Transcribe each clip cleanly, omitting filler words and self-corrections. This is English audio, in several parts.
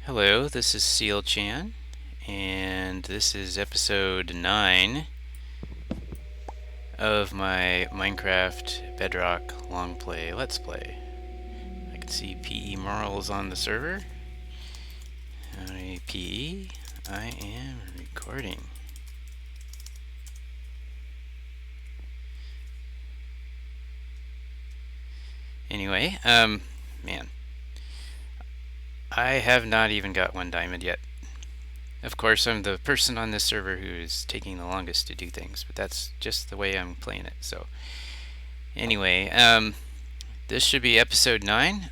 Hello, this is Seal Chan, and this is episode 9 of my Minecraft Bedrock long play Let's Play. I can see PE Merle is on the server. Howdy, PE. I am recording. Anyway, man, I have not even got one diamond yet. Of course, I'm the person on this server who is taking the longest to do things, but that's just the way I'm playing it. So, anyway, this should be episode 9.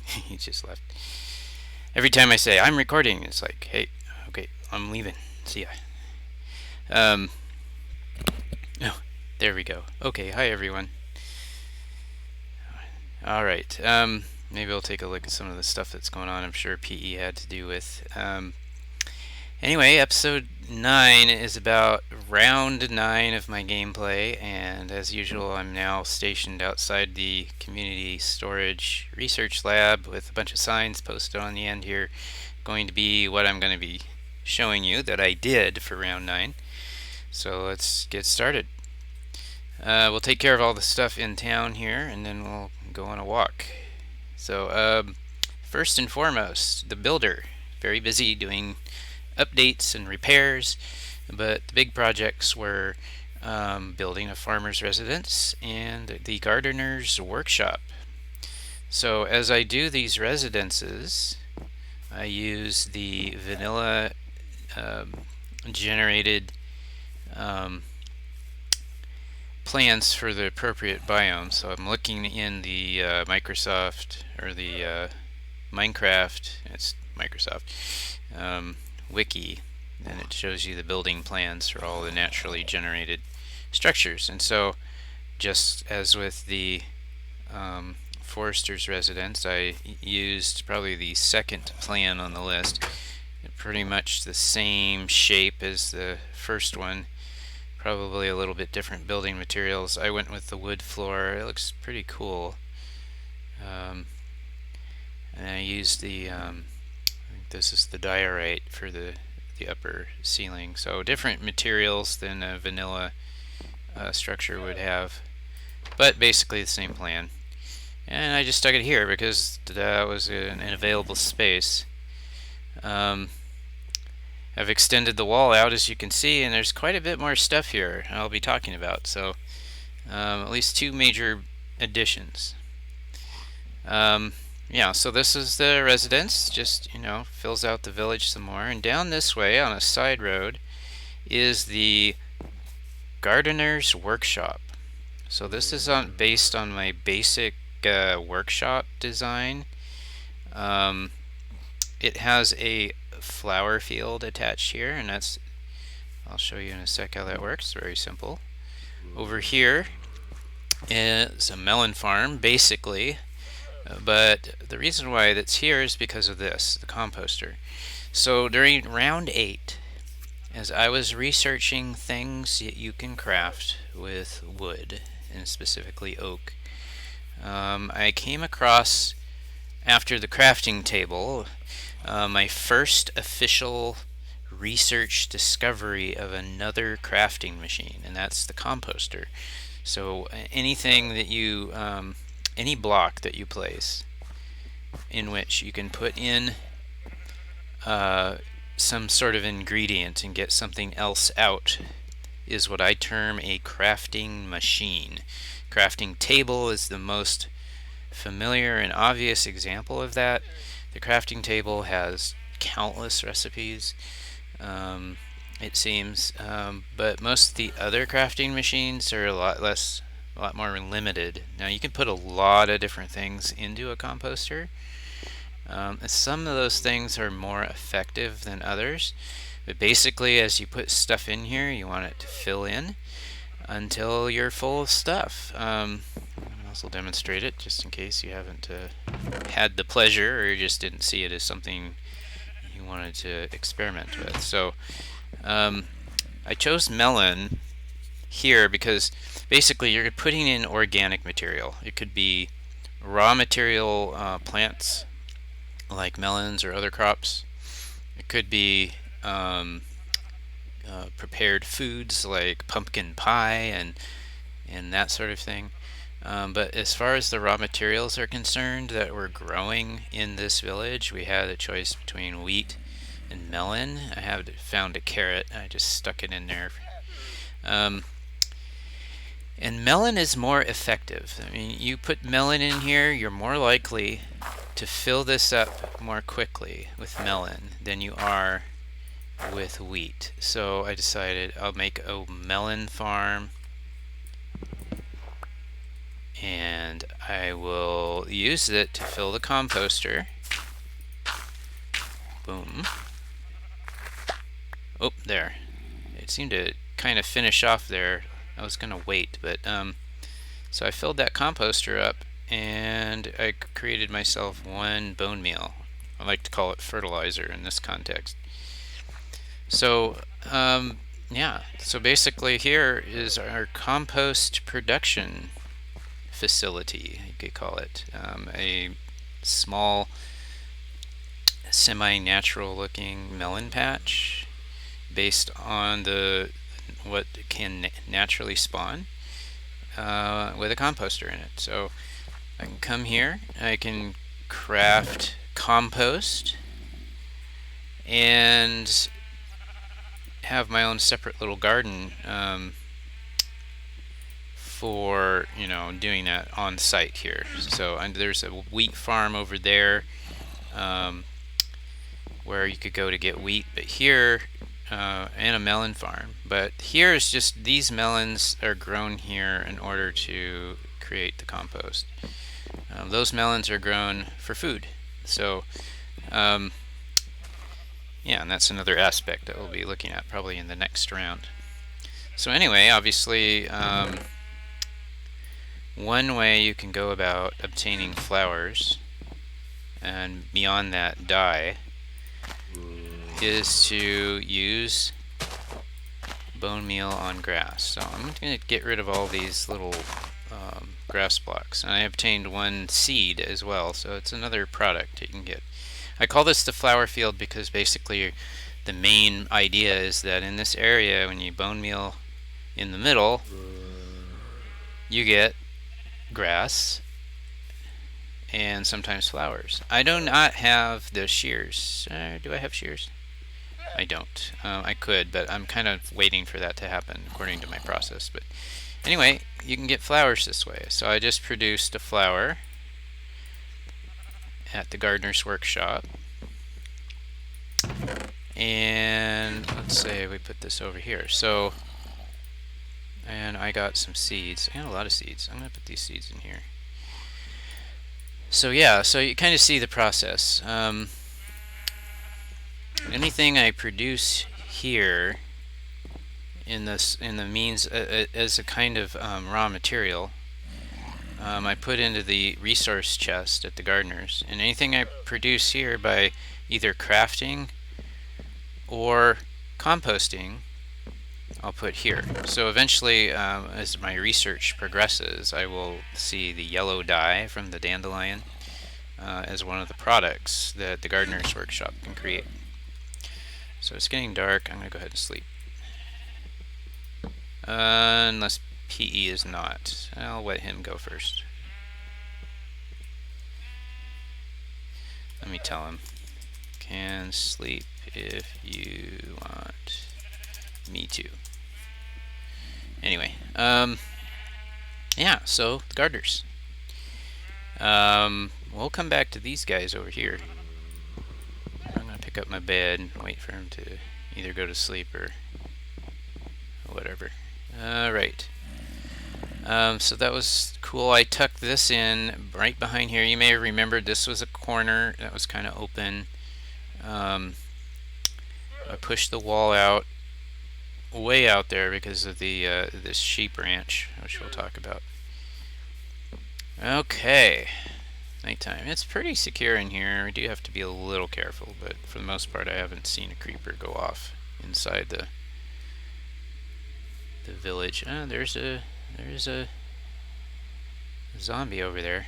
He just left. Every time I say I'm recording, it's like, hey, okay, I'm leaving. See ya. Oh, there we go. Okay, hi everyone. All right. Maybe I'll take a look at some of the stuff that's going on. I'm sure PE had to do with. Anyway, episode 9 is about round 9 of my gameplay, and as usual, I'm now stationed outside the community storage research lab with a bunch of signs posted on the end here, going to be what I'm going to be showing you that I did for round 9. So let's get started. We'll take care of all the stuff in town here, and then we'll go on a walk. So, first and foremost, the builder. Very busy doing updates and repairs, but the big projects were building a farmer's residence and the gardener's workshop. So as I do these residences, I use the vanilla generated plans for the appropriate biome. So I'm looking in the Microsoft or the Minecraft, it's Microsoft, wiki, and it shows you the building plans for all the naturally generated structures. And so, just as with the forester's residence, I used probably the second plan on the list. Pretty much the same shape as the first one, probably a little bit different building materials. I went with the wood floor. It looks pretty cool. And I used the this is the diorite for the upper ceiling. So different materials than a vanilla structure would have, but basically the same plan. And I just stuck it here because that was an available space. I've extended the wall out, as you can see, and there's quite a bit more stuff here I'll be talking about. So at least 2 major additions. Yeah, so this is the residence, just, fills out the village some more. And down this way on a side road is the gardener's workshop. So this is based on my basic workshop design. It has a flower field attached here, and I'll show you in a sec how that works. Very simple. Over here is a melon farm, basically. But the reason why that's here is because of this, the composter. So during round 8, as I was researching things that you can craft with wood, and specifically oak, I came across, after the crafting table, my first official research discovery of another crafting machine, and that's the composter. So anything that you any block that you place in which you can put in some sort of ingredient and get something else out is what I term a crafting machine. Crafting table is the most familiar and obvious example of that. The crafting table has countless recipes, it seems, but most of the other crafting machines are a lot more limited. Now you can put a lot of different things into a composter. Some of those things are more effective than others, but basically as you put stuff in here, you want it to fill in until you're full of stuff. I'll also demonstrate it just in case you haven't had the pleasure or you just didn't see it as something you wanted to experiment with. So I chose melon here because basically you're putting in organic material. It could be raw material plants like melons or other crops. It could be prepared foods like pumpkin pie and that sort of thing. But as far as the raw materials are concerned that we're growing in this village, we had a choice between wheat and melon. I have found a carrot. I just stuck it in there. Um, and melon is more effective. I mean, you put melon in here, you're more likely to fill this up more quickly with melon than you are with wheat. So I decided I'll make a melon farm, and I will use it to fill the composter. Boom. Oh, there. It seemed to kind of finish off there. I was going to wait, but so I filled that composter up, and I created myself one bone meal. I like to call it fertilizer in this context. So, yeah, so basically here is our compost production facility, you could call it. A small, semi-natural looking melon patch based on what can naturally spawn with a composter in it. So I can come here, I can craft compost, and have my own separate little garden for doing that on site here. So there's a wheat farm over there where you could go to get wheat, but here and a melon farm. But here is just these melons are grown here in order to create the compost. Those melons are grown for food. So yeah, and that's another aspect that we'll be looking at probably in the next round. So anyway, obviously, one way you can go about obtaining flowers, and beyond that dye, is to use bone meal on grass. So I'm going to get rid of all these little grass blocks. And I obtained one seed as well, so it's another product you can get. I call this the flower field because basically the main idea is that in this area, when you bone meal in the middle, you get grass and sometimes flowers. I do not have the shears. Do I have shears? I don't. I could, but I'm kind of waiting for that to happen according to my process. But anyway, you can get flowers this way. So I just produced a flower at the gardener's workshop, and let's say we put this over here. So, and I got some seeds. I got a lot of seeds. I'm going to put these seeds in here. So yeah, so you kind of see the process. Anything I produce here in the means as a kind of raw material, I put into the resource chest at the gardeners, and anything I produce here by either crafting or composting, I'll put here. So eventually, as my research progresses, I will see the yellow dye from the dandelion as one of the products that the gardener's workshop can create. So it's getting dark. I'm going to go ahead and sleep. Unless PE is not. I'll let him go first. Let me tell him. Can sleep if you want me to. Anyway, yeah, so the gardeners. We'll come back to these guys over here. I'm going to pick up my bed and wait for him to either go to sleep or whatever. Alright. So that was cool. I tucked this in right behind here. You may have remembered this was a corner that was kind of open. I pushed the wall out way out there because of the this sheep ranch, which we'll talk about. Okay, nighttime. It's pretty secure in here. We do have to be a little careful, but for the most part, I haven't seen a creeper go off inside the village. There's a zombie over there.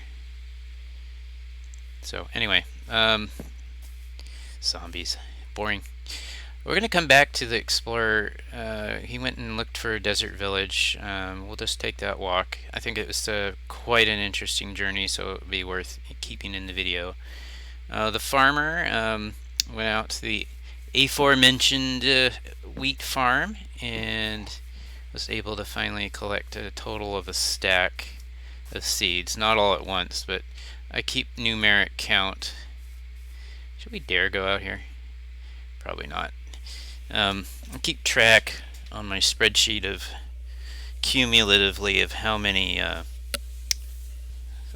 So anyway, Zombies. Boring. We're going to come back to the explorer. He went and looked for a desert village. We'll just take that walk. I think it was quite an interesting journey, so it would be worth keeping in the video. The farmer went out to the aforementioned wheat farm and was able to finally collect a total of a stack of seeds. Not all at once, but I keep numeric count. Should we dare go out here? Probably not. I keep track on my spreadsheet of cumulatively of how many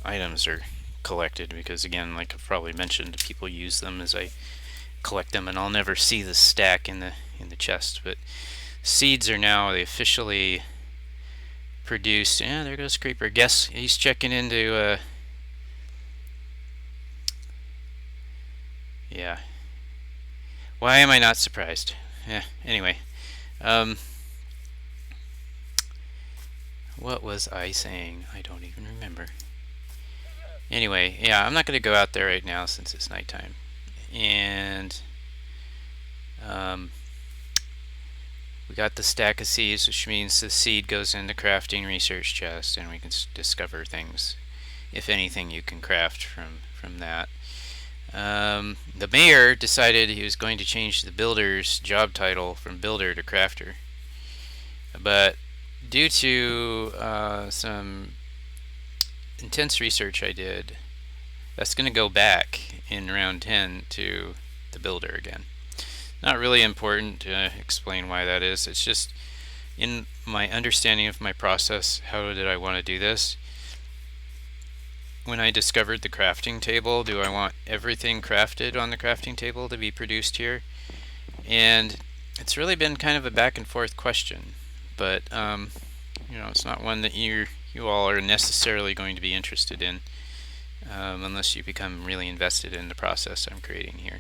items are collected, because again, like I've probably mentioned, people use them as I collect them, and I'll never see the stack in the chest. But seeds are now officially produced. Yeah, there goes Creeper. Guess he's checking into yeah. Why am I not surprised? Yeah, anyway. What was I saying? I don't even remember. Anyway, yeah, I'm not going to go out there right now since it's nighttime. And we got the stack of seeds, which means the seed goes in the crafting research chest, and we can discover things, if anything, you can craft from that. The mayor decided he was going to change the builder's job title from builder to crafter, but due to some intense research I did, that's going to go back in round 10 to the builder again. Not really important to explain why that is. It's just in my understanding of my process, how did I want to do this? When I discovered the crafting table, do I want everything crafted on the crafting table to be produced here? And it's really been kind of a back and forth question, but you know, it's not one that you all are necessarily going to be interested in unless you become really invested in the process I'm creating here.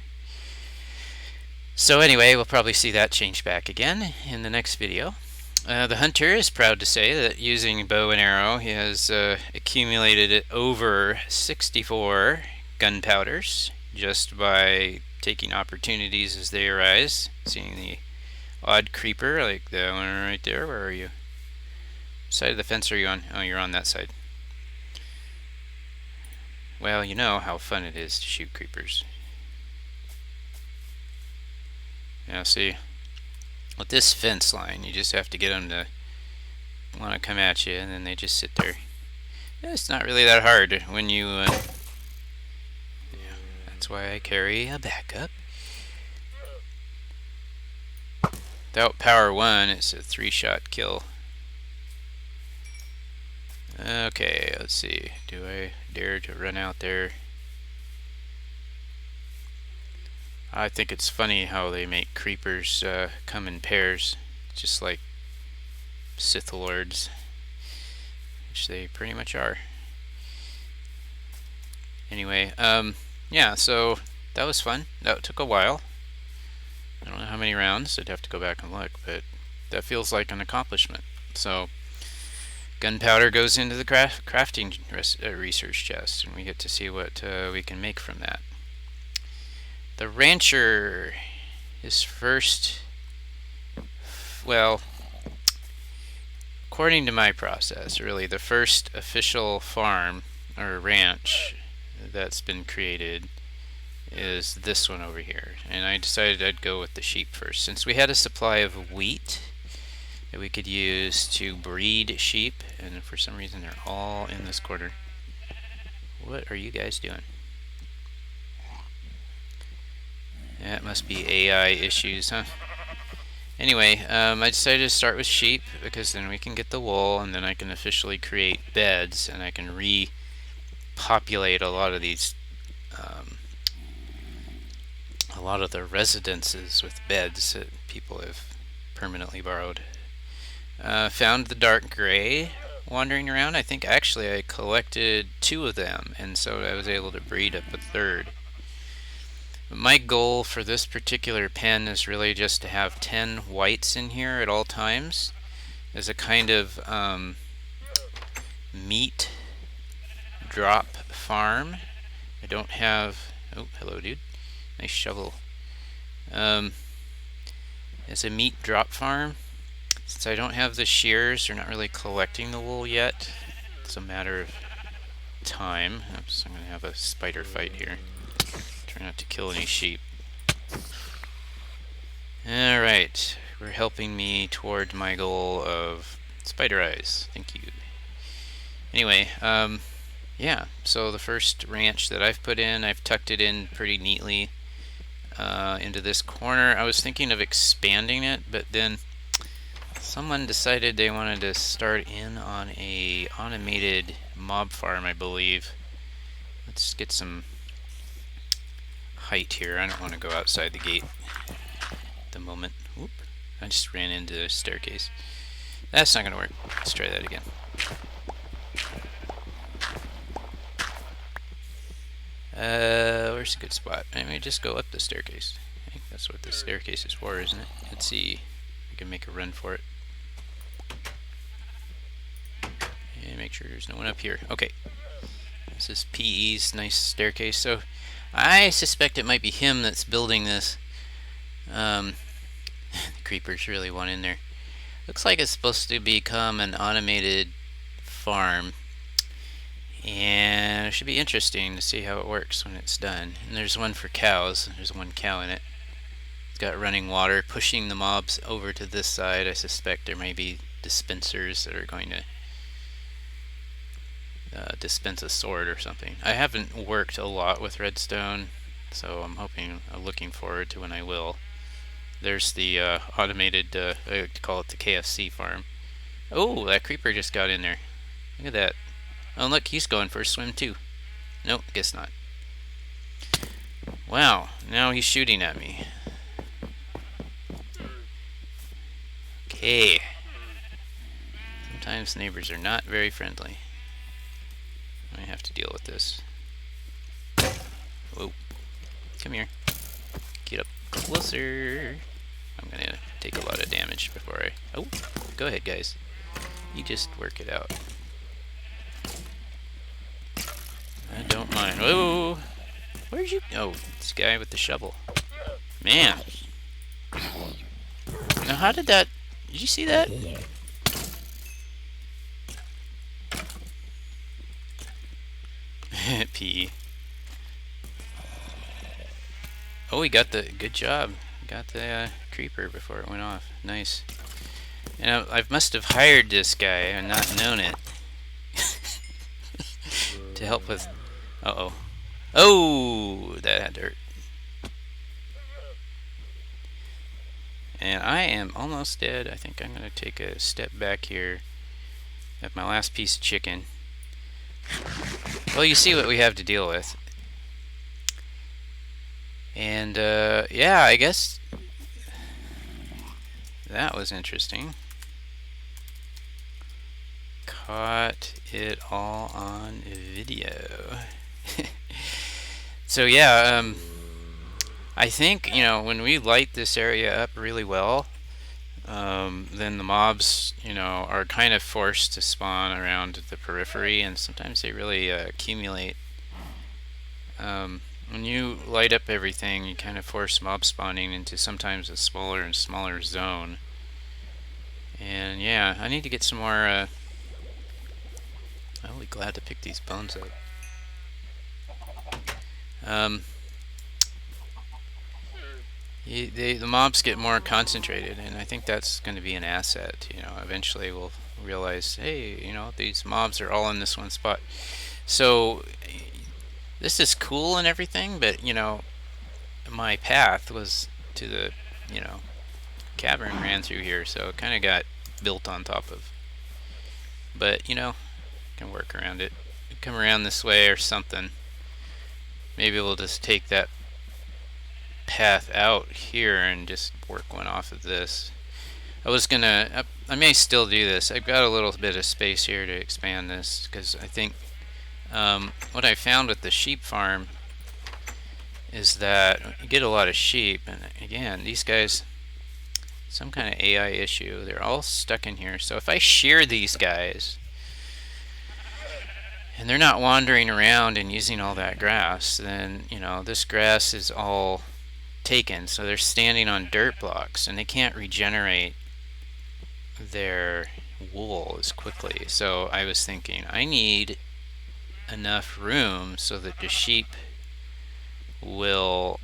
So anyway, we'll probably see that change back again in the next video. The hunter is proud to say that using bow and arrow, he has accumulated over 64 gunpowders just by taking opportunities as they arise. Seeing the odd creeper like that one right there. Where are you? Side of the fence are you on? Oh, you're on that side. Well, you know how fun it is to shoot creepers. Now see, with this fence line, you just have to get them to want to come at you, and then they just sit there. It's not really that hard when you yeah, that's why I carry a backup. Without power 1, it's a 3-shot kill. Okay, let's see. Do I dare to run out there? I think it's funny how they make creepers come in pairs, just like Sith Lords, which they pretty much are. Anyway, yeah, so that was fun. That took a while. I don't know how many rounds. I'd have to go back and look, but that feels like an accomplishment. So gunpowder goes into the crafting research chest, and we get to see what we can make from that. The rancher is first, well, according to my process, really the first official farm or ranch that's been created is this one over here. And I decided I'd go with the sheep first, since we had a supply of wheat that we could use to breed sheep, and for some reason they're all in this corner. What are you guys doing? That must be AI issues, huh? Anyway, I decided to start with sheep because then we can get the wool, and then I can officially create beds, and I can repopulate a lot of these, a lot of the residences with beds that people have permanently borrowed. Found the dark gray wandering around. I think actually I collected 2 of them, and so I was able to breed up a 3rd. My goal for this particular pen is really just to have 10 whites in here at all times as a kind of meat drop farm. I don't have... Oh, hello dude. Nice shovel. It's a meat drop farm. Since I don't have the shears, they're not really collecting the wool yet. It's a matter of time. Oops, I'm going to have a spider fight here. Try not to kill any sheep. Alright, we're helping me toward my goal of spider eyes. Thank you. Anyway, yeah, so the first ranch that I've put in, I've tucked it in pretty neatly into this corner. I was thinking of expanding it, but then someone decided they wanted to start in on a automated mob farm, I believe. Let's get some height here. I don't want to go outside the gate at the moment. Whoop. I just ran into the staircase. That's not going to work. Let's try that again. Where's a good spot? I mean, just go up the staircase. I think that's what the staircase is for, isn't it? Let's see if we can make a run for it. And make sure there's no one up here. Okay. This is PE's nice staircase. So I suspect it might be him that's building this. The creepers really want in there. Looks like it's supposed to become an automated farm. And it should be interesting to see how it works when it's done. And there's one for cows. There's one cow in it. It's got running water pushing the mobs over to this side. I suspect there may be dispensers that are going to dispense a sword or something. I haven't worked a lot with redstone, so I'm looking forward to when I will. There's the automated, I like to call it the KFC farm. Oh, that creeper just got in there. Look at that. Oh, look, he's going for a swim too. Nope, guess not. Wow, now he's shooting at me. Okay. Sometimes neighbors are not very friendly. I have to deal with this. Whoa. Come here. Get up closer. I'm gonna take a lot of damage before I... Oh, go ahead, guys. You just work it out. I don't mind. Whoa! Where'd you... Oh, this guy with the shovel. Man. Now, how did that... Did you see that? P. Oh, we got the... Good job. Got the creeper before it went off. Nice. And I must have hired this guy and not known it. To help with... Uh-oh. Oh! That had to hurt. And I am almost dead. I think I'm going to take a step back here. Have my last piece of chicken. Well, you see what we have to deal with. And, yeah, I guess that was interesting. Caught it all on video. So, yeah, I think, you know, when we light this area up really well, then the mobs, you know, are kind of forced to spawn around the periphery, and sometimes they really accumulate. When you light up everything, you kind of force mob spawning into sometimes a smaller and smaller zone. And yeah, I need to get some more... I'll be glad to pick these bones up. The mobs get more concentrated, and I think that's going to be an asset. You know, eventually we'll realize, hey, you know, these mobs are all in this one spot. So this is cool and everything, but you know, my path was to the, you know, cavern ran through here, so it kind of got built on top of. But you know, can work around it. Come around this way or something. Maybe we'll just take that path out here and just work one off of this. I was gonna, I may still do this. I've got a little bit of space here to expand this, because I think what I found with the sheep farm is that you get a lot of sheep, and again, these guys, some kind of AI issue, they're all stuck in here. So if I shear these guys, and they're not wandering around and using all that grass, then, you know, this grass is all taken, so they're standing on dirt blocks and they can't regenerate their wool as quickly. So I was thinking, I need enough room so that the sheep will,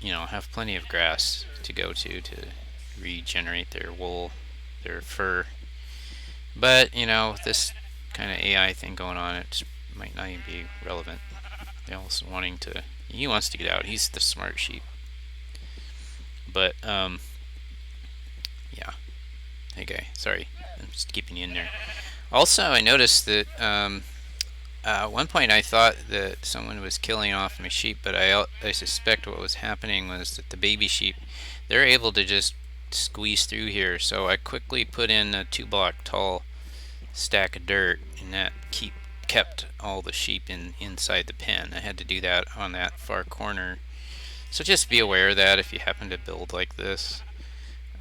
have plenty of grass to go to regenerate their wool, their fur. But, with this kind of AI thing going on, it might not even be relevant. They're also he wants to get out. He's the smart sheep. But, yeah. Hey, guy. Sorry. I'm just keeping you in there. Also, I noticed that, at one point I thought that someone was killing off my sheep, but I suspect what was happening was that the baby sheep, they're able to just squeeze through here. So I quickly put in a 2-block tall stack of dirt, and that kept all the sheep inside the pen. I had to do that on that far corner. So just be aware of that if you happen to build like this.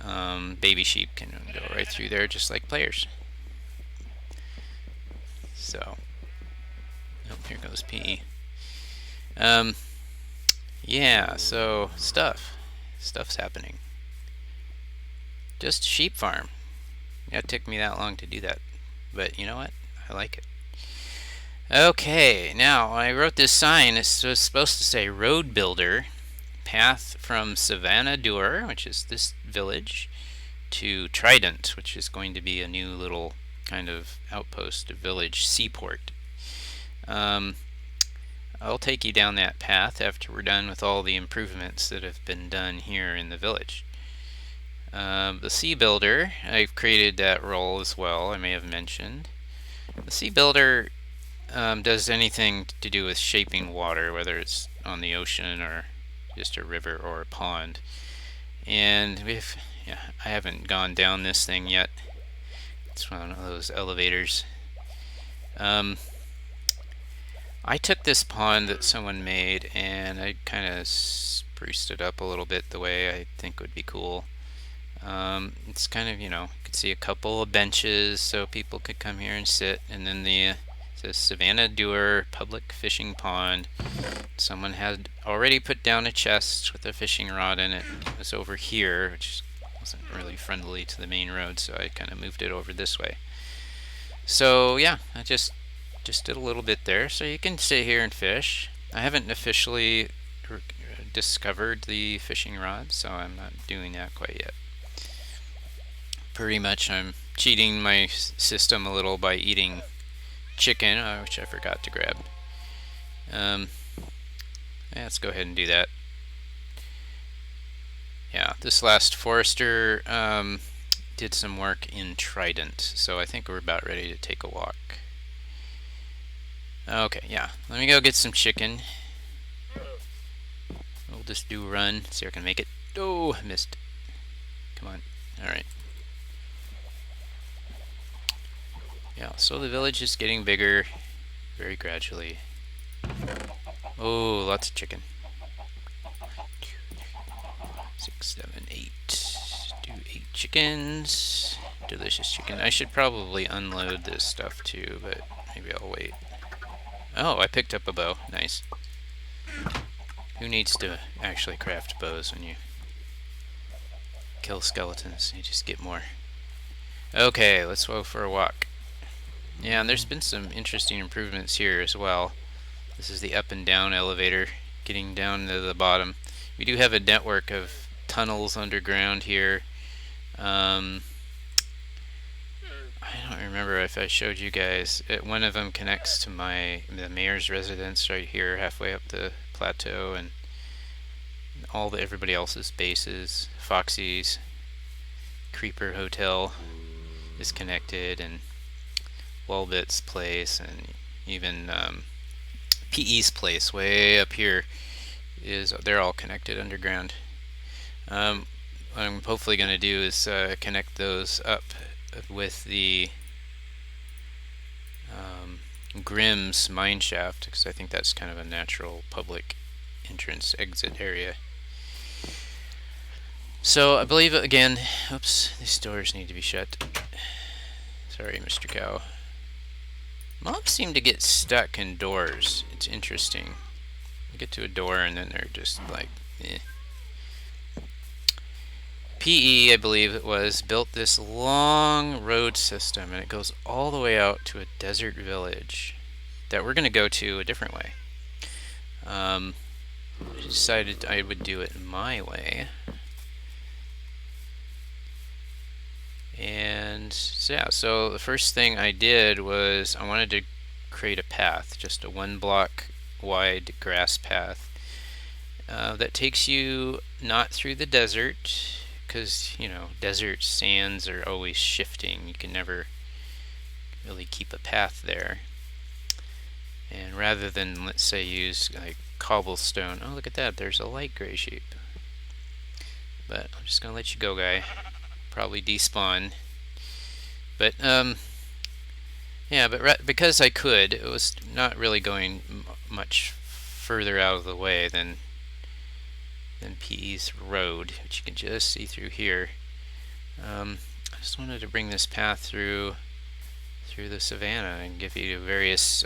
Baby sheep can go right through there just like players. So, oh, here goes P. Yeah, so stuff's happening. Just sheep farm. It took me that long to do that, but you know what? I like it. Okay, now when I wrote this sign, it was supposed to say road builder, path from Savanna-Dur, which is this village, to Trident, which is going to be a new little kind of outpost, a village seaport. I'll take you down that path after we're done with all the improvements that have been done here in the village. The Sea Builder, I've created that role as well, I may have mentioned. The Sea Builder does anything to do with shaping water, whether it's on the ocean or just a river or a pond. And I haven't gone down this thing yet. It's one of those elevators. I took this pond that someone made and I kind of spruced it up a little bit the way I think would be cool. It's kind of, you could see a couple of benches so people could come here and sit, and then the Savanna-Dur public fishing pond. Someone had already put down a chest with a fishing rod in it. It was over here, which wasn't really friendly to the main road, so I kind of moved it over this way. So yeah, I just did a little bit there, so you can sit here and fish. I haven't officially discovered the fishing rod, so I'm not doing that quite yet. Pretty much I'm cheating my system a little by eating chicken, which I forgot to grab. Yeah, let's go ahead and do that. Yeah, this last forester did some work in Trident, so I think we're about ready to take a walk. Okay, yeah, let me go get some chicken. We'll just do a run, see if I can make it. Oh, I missed. Come on. Alright. Yeah, so the village is getting bigger very gradually. Oh, lots of chicken. 6, 7, 8. Do 8 chickens. Delicious chicken. I should probably unload this stuff too, but maybe I'll wait. Oh, I picked up a bow. Nice. Who needs to actually craft bows when you kill skeletons? You just get more. Okay, let's go for a walk. Yeah, and there's been some interesting improvements here as well. This is the up and down elevator getting down to the bottom. We do have a network of tunnels underground here. I don't remember if I showed you guys. One of them connects to the mayor's residence right here, halfway up the plateau, and everybody else's bases. Foxy's Creeper Hotel is connected, and Welbit's place, and even PE's place way up here they're all connected underground. What I'm hopefully going to do is connect those up with the Grimm's mine shaft, because I think that's kind of a natural public entrance exit area. So I believe, again, oops, these doors need to be shut. Sorry, Mr. Cow. Mobs seem to get stuck in doors. It's interesting. You get to a door and then they're just like, eh. PE, I believe it was, built this long road system, and it goes all the way out to a desert village that we're going to go to a different way. I decided I would do it my way. And so, yeah, so the first thing I did was I wanted to create a path, just a 1 block wide grass path that takes you not through the desert, because, you know, desert sands are always shifting. You can never really keep a path there. And rather than, let's say, use like cobblestone, oh, look at that, there's a light gray sheep. But I'm just gonna let you go, guy. Probably despawn. But yeah, but because I could, it was not really going much further out of the way than PE's road, which you can just see through here. I just wanted to bring this path through the savannah and give you various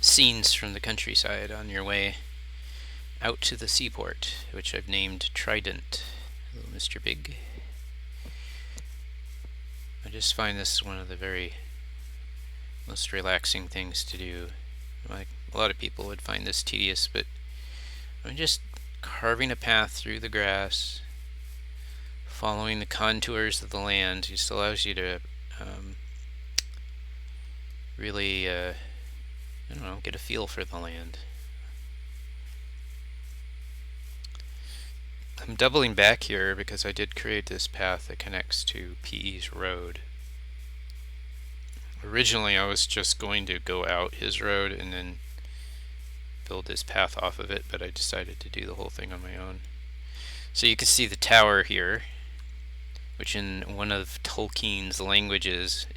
scenes from the countryside on your way out to the seaport, which I've named Trident. Hello, Mr. Big. I just find this one of the very most relaxing things to do. Like, a lot of people would find this tedious, but I'm just carving a path through the grass, following the contours of the land. Just allows you to really, I don't know, get a feel for the land. I'm doubling back here because I did create this path that connects to PE's road. Originally I was just going to go out his road and then build this path off of it, but I decided to do the whole thing on my own. So you can see the tower here, which in one of Tolkien's languages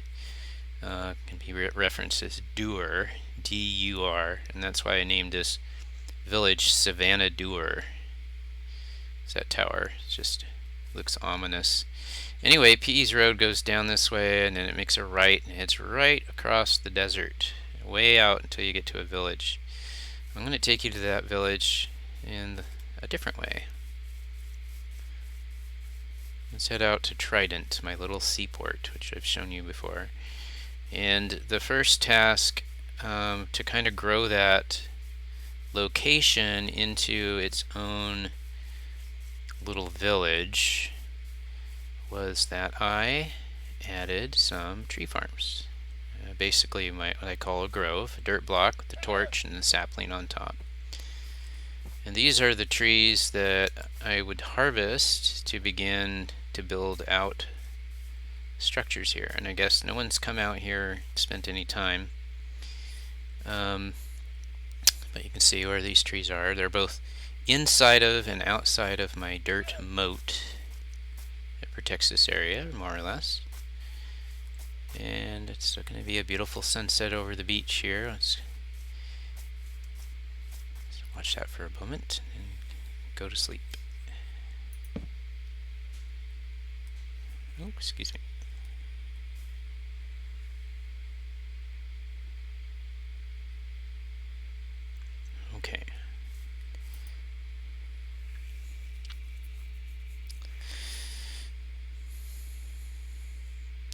can be referenced as Dur, D-U-R, and that's why I named this village Savanna-Dur. It's that tower. It just looks ominous. Anyway, PE's road goes down this way, and then it makes a right, and it's right across the desert, way out until you get to a village. I'm going to take you to that village in a different way. Let's head out to Trident, my little seaport, which I've shown you before. And the first task to kind of grow that location into its own little village was that I added some tree farms. Basically what I call a grove, a dirt block with a torch and a sapling on top. And these are the trees that I would harvest to begin to build out structures here. And I guess no one's come out here, spent any time. But you can see where these trees are. They're both inside of and outside of my dirt moat. It protects this area, more or less. And it's going to be a beautiful sunset over the beach here. Let's watch that for a moment and go to sleep. Oh, excuse me. Okay.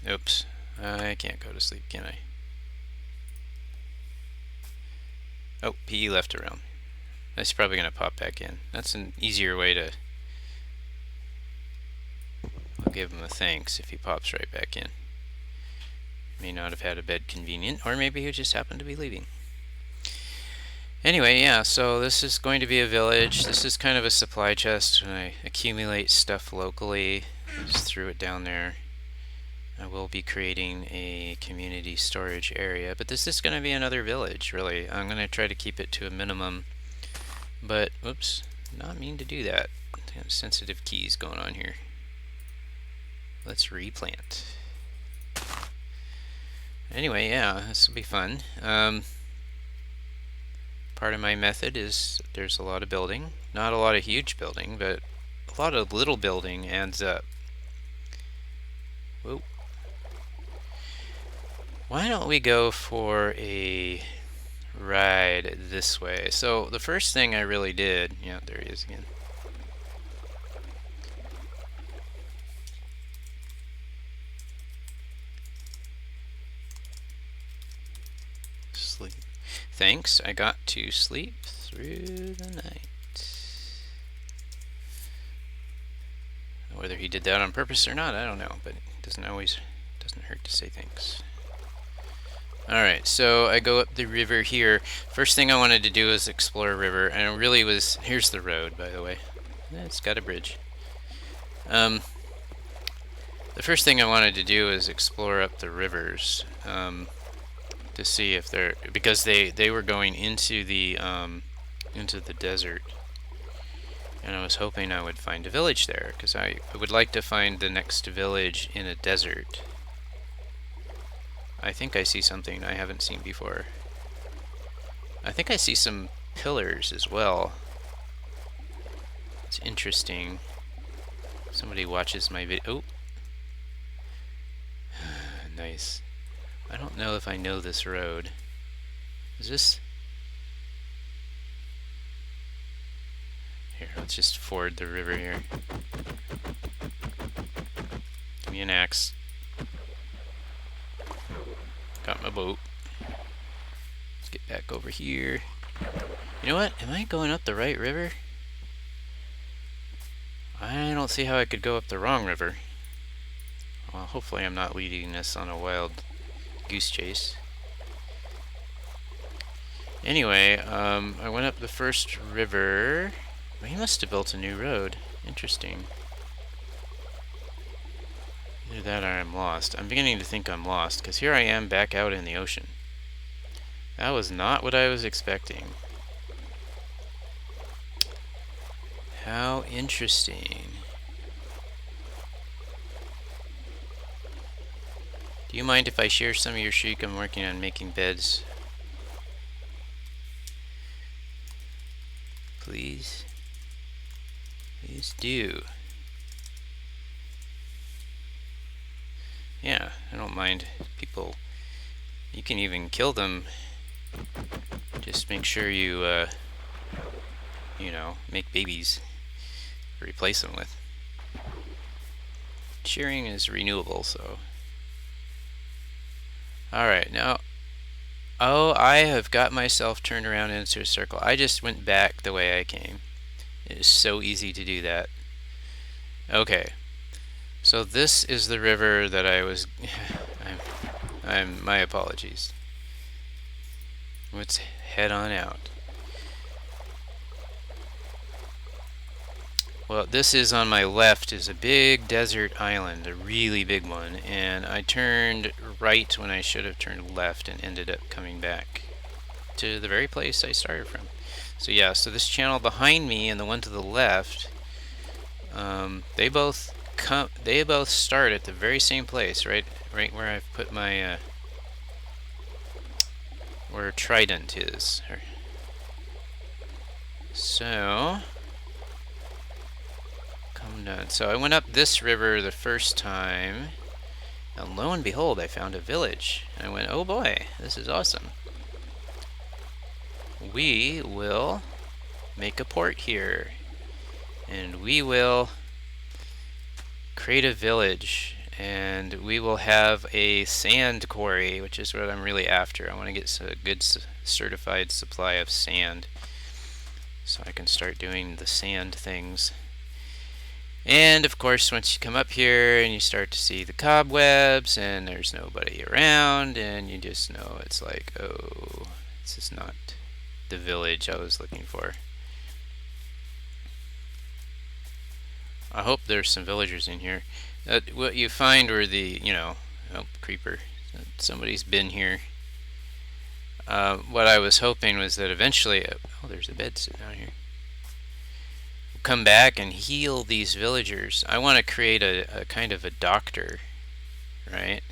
Oops. I can't go to sleep, can I? Oh, PE left a realm. That's probably going to pop back in. That's an easier way to... I'll give him a thanks if he pops right back in. May not have had a bed convenient, or maybe he just happened to be leaving. Anyway, yeah, so this is going to be a village. This is kind of a supply chest. When I accumulate stuff locally, I just threw it down there. I will be creating a community storage area, but this is going to be another village, really. I'm going to try to keep it to a minimum, but, whoops, not mean to do that. Sensitive keys going on here. Let's replant. Anyway, yeah, this will be fun. Part of my method is there's a lot of building. Not a lot of huge building, but a lot of little building adds up. Whoa. Why don't we go for a ride this way? So the first thing I really did, yeah, there he is again. Thanks, I got to sleep through the night. Whether he did that on purpose or not, I don't know, but it doesn't hurt to say thanks. Alright, so I go up the river here. First thing I wanted to do is explore a river, and it really was... Here's the road, by the way. It's got a bridge. The first thing I wanted to do is explore up the rivers, to see if they're... Because they were going into the desert. And I was hoping I would find a village there, because I would like to find the next village in a desert. I think I see something I haven't seen before. I think I see some pillars as well. It's interesting. Somebody watches my video. Oh! Nice. I don't know if I know this road. Is this... Here, let's just ford the river here. Give me an axe. Got my boat. Let's get back over here. You know what? Am I going up the right river? I don't see how I could go up the wrong river. Well, hopefully I'm not leading us on a wild goose chase. Anyway, I went up the first river. Well, he must have built a new road. Interesting. Either that or I'm lost. I'm beginning to think I'm lost, because here I am back out in the ocean. That was not what I was expecting. How interesting. Do you mind if I share some of your shriek? I'm working on making beds. Please. Please do. Yeah, I don't mind people. You can even kill them. Just make sure you, you know, make babies to replace them with. Sharing is renewable, so. Alright, now. Oh, I have got myself turned around into a circle. I just went back the way I came. It is so easy to do that. Okay. So this is the river that I was... my apologies. Let's head on out. Well, this is on my left is a big desert island, a really big one, and I turned right when I should have turned left and ended up coming back to the very place I started from. So yeah, so this channel behind me and the one to the left, they both start at the very same place, right where I've put my where Trident is. So come down. So I went up this river the first time, and lo and behold, I found a village. And I went, oh boy, this is awesome. We will make a port here, and we will create a village, and we will have a sand quarry, which is what I'm really after. I want to get a good certified supply of sand so I can start doing the sand things. And of course, once you come up here and you start to see the cobwebs and there's nobody around, and you just know it's like, oh, this is not the village I was looking for. I hope there's some villagers in here. What you find were the, you know, oh, creeper. Somebody's been here. What I was hoping was that eventually, oh, there's a bed sitting down here. Come back and heal these villagers. I want to create a kind of a doctor, right?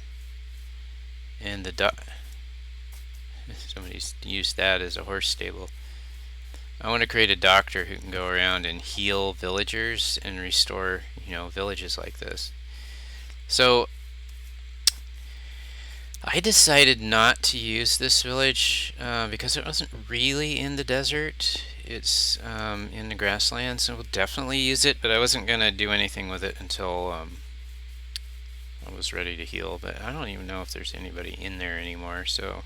And the somebody's used that as a horse stable. I want to create a doctor who can go around and heal villagers and restore, you know, villages like this. So I decided not to use this village because it wasn't really in the desert. It's in the grasslands, so we'll definitely use it, but I wasn't going to do anything with it until I was ready to heal. But I don't even know if there's anybody in there anymore, so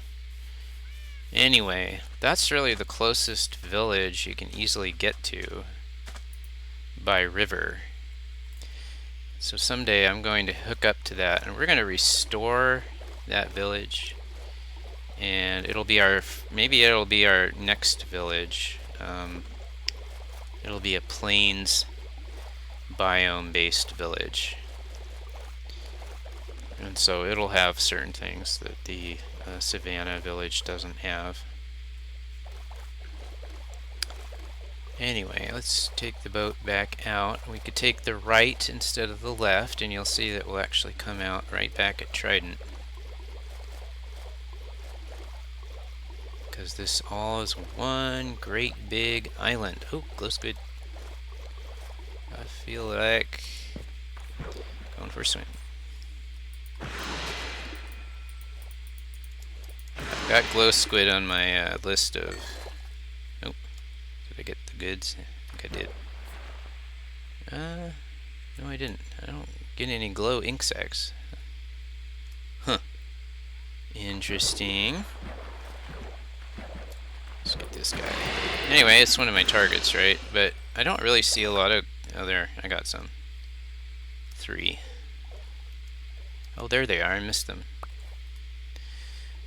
Anyway, that's really the closest village you can easily get to by river. So someday I'm going to hook up to that, and we're going to restore that village, and maybe it'll be our next village. It'll be a plains biome based village, and so it'll have certain things that the Savannah village doesn't have. Anyway, let's take the boat back out. We could take the right instead of the left, and you'll see that we'll actually come out right back at Trident, because this all is one great big island. Oh, glow squid. I feel like going for a swim. I've got glow squid on my list of... Nope. Did I get the goods? I think I did. No I didn't. I don't get any glow ink sacs. Huh. Interesting. Let's get this guy. Anyway, it's one of my targets, right? But I don't really see a lot of... Oh, there. I got some. 3. Oh, there they are. I missed them.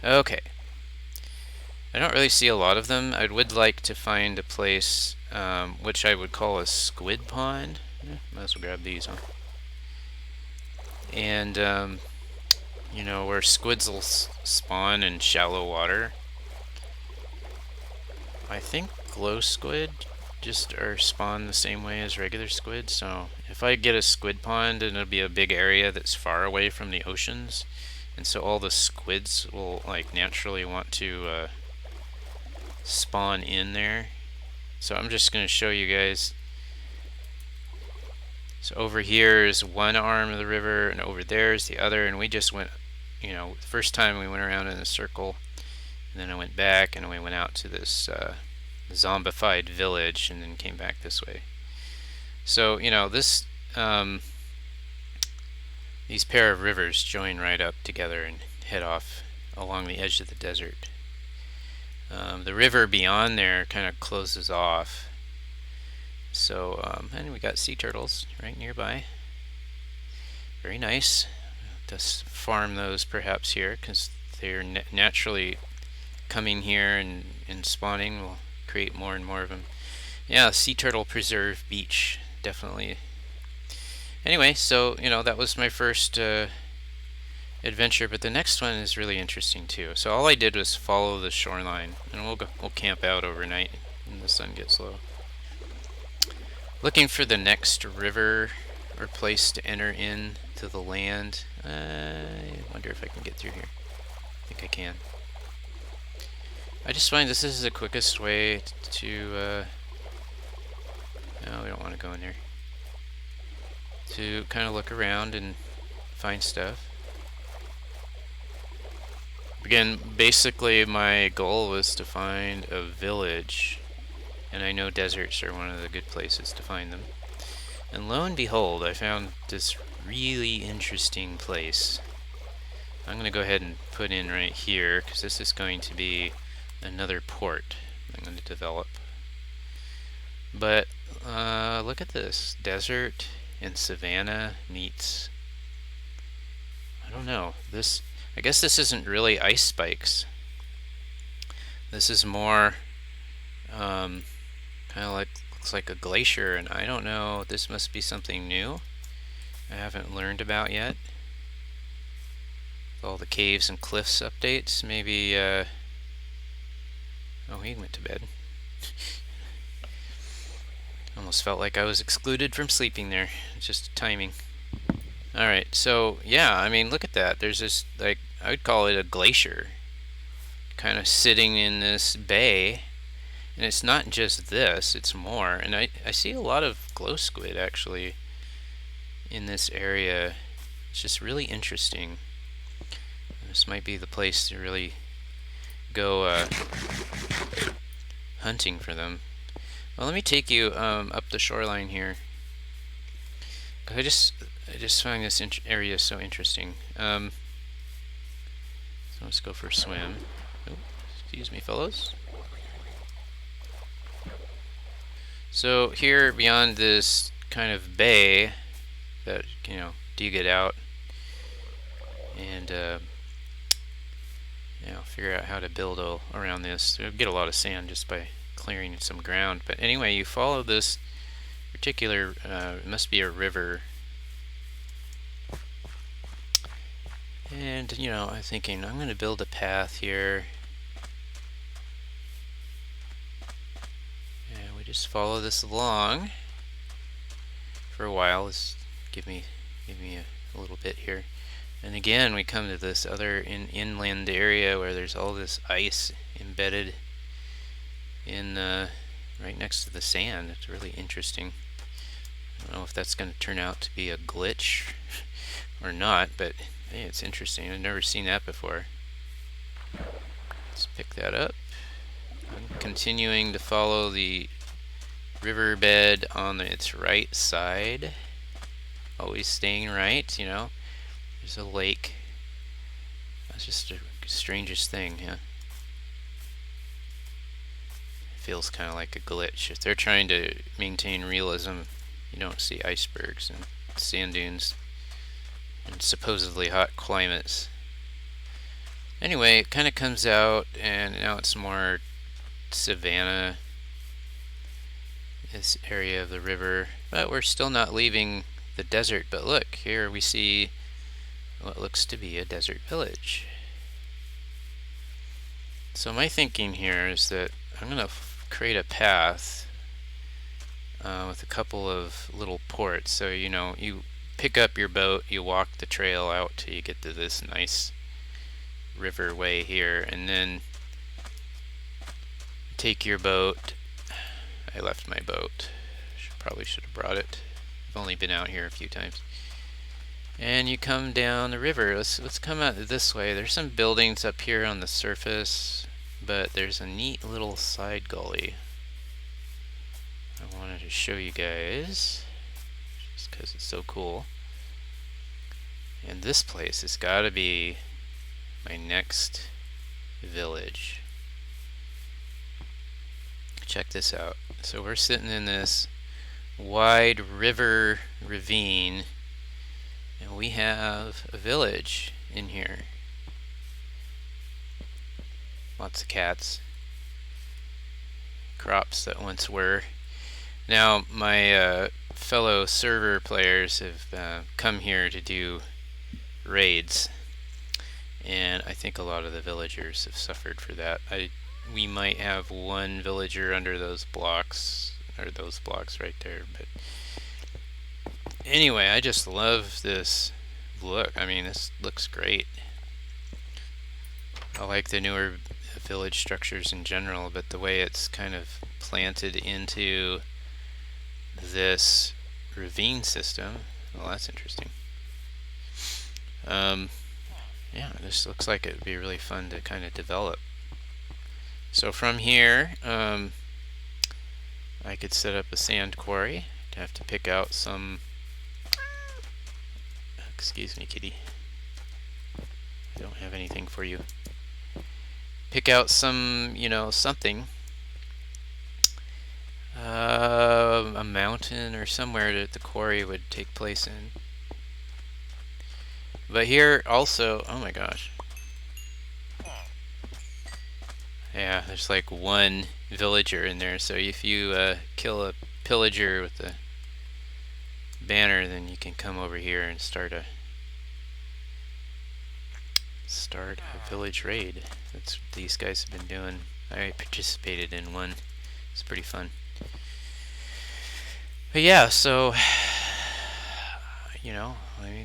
Okay. I don't really see a lot of them. I would like to find a place which I would call a Squid Pond. Might as well grab these, huh? And, you know, where squids will spawn in shallow water. I think glow squid just are spawned the same way as regular squid, so if I get a squid pond, then it'll be a big area that's far away from the oceans, and so all the squids will like naturally want to spawn in there. So I'm just going to show you guys. So over here is one arm of the river, and over there is the other, and we just went, you know, the first time we went around in a circle, and then I went back and we went out to this zombified village and then came back this way. So, you know, this these pair of rivers join right up together and head off along the edge of the desert. The river beyond there kind of closes off. So, and we got sea turtles right nearby. Very nice. Just farm those perhaps here, because they're naturally coming here and spawning. We'll create more and more of them. Yeah, Sea Turtle Preserve Beach, definitely. Anyway, so, you know, that was my first adventure, but the next one is really interesting too. So all I did was follow the shoreline, and we'll camp out overnight when the sun gets low. Looking for the next river or place to enter in to the land. I wonder if I can get through here. I think I can. I just find this is the quickest way to no, we don't want to go in there. To kind of look around and find stuff. Again, basically my goal was to find a village, and I know deserts are one of the good places to find them. And lo and behold, I found this really interesting place. I'm going to go ahead and put in right here, because this is going to be another port I'm going to develop. But look at this. Desert and savanna meets, I don't know, this, I guess this isn't really ice spikes. This is more kind of like, looks like a glacier, and I don't know, this must be something new I haven't learned about yet. With all the caves and cliffs updates, maybe oh, he went to bed. Almost felt like I was excluded from sleeping there. It's just timing. Alright, so yeah, I mean, look at that. There's this, like, I would call it a glacier, kind of sitting in this bay. And it's not just this, it's more. And I see a lot of glow squid actually in this area. It's just really interesting. This might be the place to really go hunting for them. Well, let me take you up the shoreline here. I just find this area so interesting. So let's go for a swim. Oh, Excuse me, fellows. So here beyond this kind of bay that, dig it out and figure out how to build around this. You'll get a lot of sand just by clearing some ground. But anyway, you follow this particular, it must be a river. And, I'm thinking I'm going to build a path here. And we just follow this along for a while. Let's give me a little bit here. And again, we come to this other inland area where there's all this ice embedded in right next to the sand. It's really interesting. I don't know if that's going to turn out to be a glitch or not, but hey, it's interesting. I've never seen that before. Let's pick that up. I'm continuing to follow the riverbed on its right side. Always staying right, There's a lake. That's just the strangest thing, yeah. Feels kind of like a glitch. If they're trying to maintain realism, you don't see icebergs and sand dunes and supposedly hot climates. Anyway, it kind of comes out, and now it's more savanna, this area of the river, but we're still not leaving the desert. But look, here we see what looks to be a desert village. So my thinking here is that I'm going to create a path with a couple of little ports. So, you pick up your boat, you walk the trail out till you get to this nice riverway here, and then take your boat. I left my boat. Probably should have brought it. I've only been out here a few times. And you come down the river. Let's come out this way. There's some buildings up here on the surface, but there's a neat little side gully I wanted to show you guys just because it's so cool. And this place has got to be my next village. Check this out. So we're sitting in this wide river ravine, and we have a village in here. Lots of cats. Crops that once were. Now, my fellow server players have come here to do raids, and I think a lot of the villagers have suffered for that. We might have one villager under those blocks, or those blocks right there, but anyway, I just love this look. I mean, this looks great. I like the newer village structures in general, but the way it's kind of planted into this ravine system, well, that's interesting. Yeah, this looks like it would be really fun to kind of develop. So from here, I could set up a sand quarry. I'd have to pick out some... Excuse me, kitty. I don't have anything for you. Pick out some, something. A mountain or somewhere that the quarry would take place in. But here also, oh my gosh. Yeah, there's like one villager in there, so if you kill a pillager with the banner, then you can come over here and start a village raid. That's what these guys have been doing. I participated in one. It's pretty fun. But yeah, so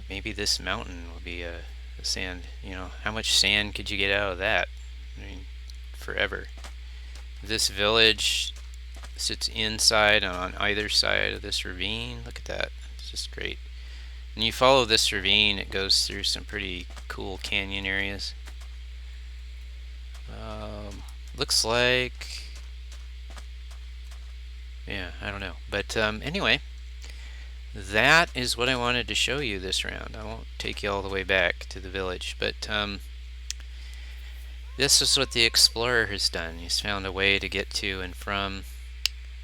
maybe this mountain will be a sand. How much sand could you get out of that? I mean, forever. This village sits inside on either side of this ravine. Look at that. It's just great. And you follow this ravine, it goes through some pretty cool canyon areas. Looks like... yeah, I don't know. But anyway, that is what I wanted to show you this round. I won't take you all the way back to the village, but This is what the explorer has done. He's found a way to get to and from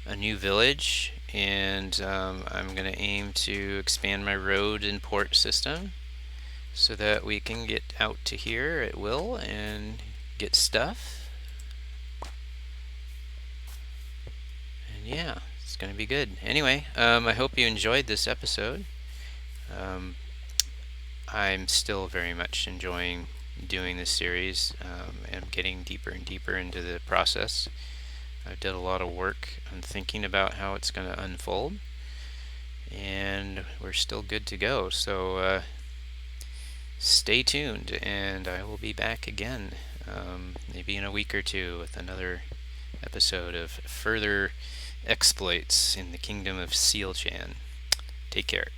a new village, and I'm going to aim to expand my road and port system so that we can get out to here at will and get stuff. And yeah, it's going to be good. Anyway, I hope you enjoyed this episode. I'm still very much enjoying doing this series and getting deeper and deeper into the process. I did a lot of work on thinking about how it's going to unfold, and we're still good to go. So stay tuned, and I will be back again, maybe in a week or two, with another episode of further exploits in the kingdom of Seal Chan. Take care.